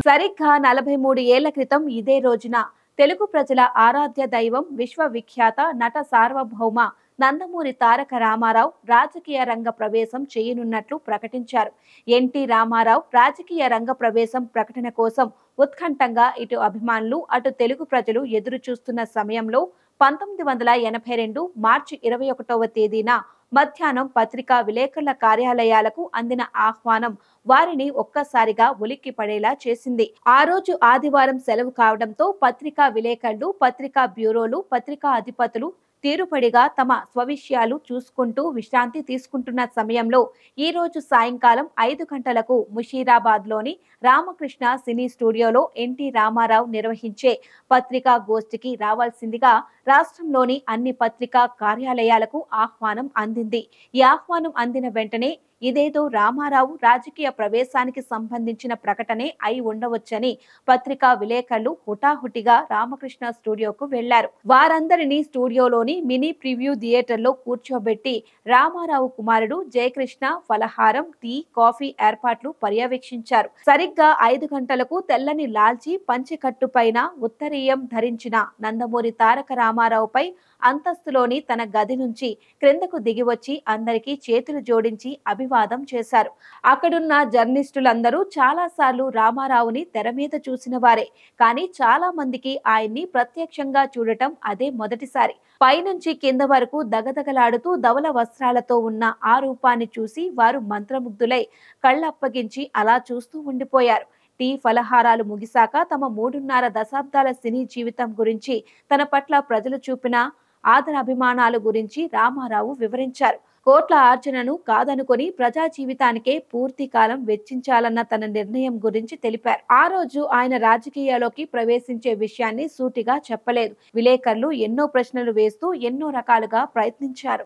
సరిగ్గా 43 ఏళ్ల క్రితం ఇదే రోజున తెలుగు ప్రజల ఆరాధ్య దైవం విశ్వవిఖ్యాత నట సార్వభౌమ నందమూరి తారక రామారావు రాజకీయ రంగ ప్రవేశం చేయనున్నట్లు ప్రకటించారు. ఎన్టీ రామారావు రాజకీయ రంగ ప్రవేశం ప్రకటన కోసం ఉత్కంఠంగా ఇటు అభిమానులు అటు తెలుగు ప్రజలు ఎదురు చూస్తున్న సమయంలో 1982 మార్చి 21వ తేదీన మధ్యాహ్నం పత్రికా విలేకరుల కార్యాలయాలకు అందిన ఆహ్వానం వారిని ఒక్కసారిగా ఉలిక్కి పడేలా చేసింది. ఆ రోజు ఆదివారం సెలవు కావడంతో పత్రికా విలేకరులు, పత్రికా బ్యూరోలు, పత్రికా అధిపతులు తీరుపడిగా తమ స్వవిషయాలు చూసుకుంటూ విశ్రాంతి తీసుకుంటున్న సమయంలో ఈ రోజు సాయంకాలం 5 గంటలకు ముషీరాబాద్లోని రామకృష్ణ సినీ స్టూడియోలో ఎన్టీ రామారావు నిర్వహించే పత్రికా గోష్ఠికి రావాల్సిందిగా రాష్ట్రంలోని అన్ని పత్రికా కార్యాలయాలకు ఆహ్వానం అందింది. ఈ ఆహ్వానం అందిన వెంటనే ఇదేదో రామారావు రాజకీయ ప్రవేశానికి సంబంధించిన ప్రకటనే అయి ఉండవచ్చని పత్రికా విలేకరులు హుటాహుటిగా రామకృష్ణ స్టూడియోకు వెళ్లారు. వారందరినీ స్టూడియోలోని మినీ ప్రివ్యూ థియేటర్లో కూర్చోబెట్టి రామారావు కుమారుడు జయకృష్ణ ఫలహారం, టీ, కాఫీ ఏర్పాట్లు పర్యవేక్షించారు. సరిగ్గా 5 గంటలకు తెల్లని లాల్చీ పంచెకట్టు పైన ఉత్తరీయం ధరించిన నందమూరి తారక రామారావుపై అంతస్తులోని తన గది నుంచి క్రిందకు దిగివచ్చి అందరికీ చేతులు జోడించి అభివాదం చేశారు. అక్కడున్న జర్నలిస్టులందరూ చాలాసార్లు రామారావుని తెర మీద చూసిన వారే, కానీ చాలా మందికి ఆయన్ని ప్రత్యక్షంగా చూడటం అదే మొదటిసారి. పైనుంచి కింద వరకు దగదగలాడుతూ ధవల వస్త్రాలతో ఉన్న ఆ రూపాన్ని చూసి వారు మంత్రముగ్ధులై కళ్ళప్పగించి అలా చూస్తూ ఉండిపోయారు. టీ, ఫలహారాలు ముగిశాక తమ 3.5 దశాబ్దాల సినీ జీవితం గురించి, తన పట్ల ప్రజలు చూపిన ఆదరాభిమానాల గురించి రామారావు వివరించారు. కోట్ల ఆర్జనను కాదనుకొని ప్రజా జీవితానికే పూర్తి కాలం వెచ్చించాలన్న తన నిర్ణయం గురించి తెలిపారు. ఆ రోజు ఆయన రాజకీయాల్లోకి ప్రవేశించే విషయాన్ని సూటిగా చెప్పలేదు. విలేకరులు ఎన్నో ప్రశ్నలు వేస్తూ ఎన్నో రకాలుగా ప్రయత్నించారు.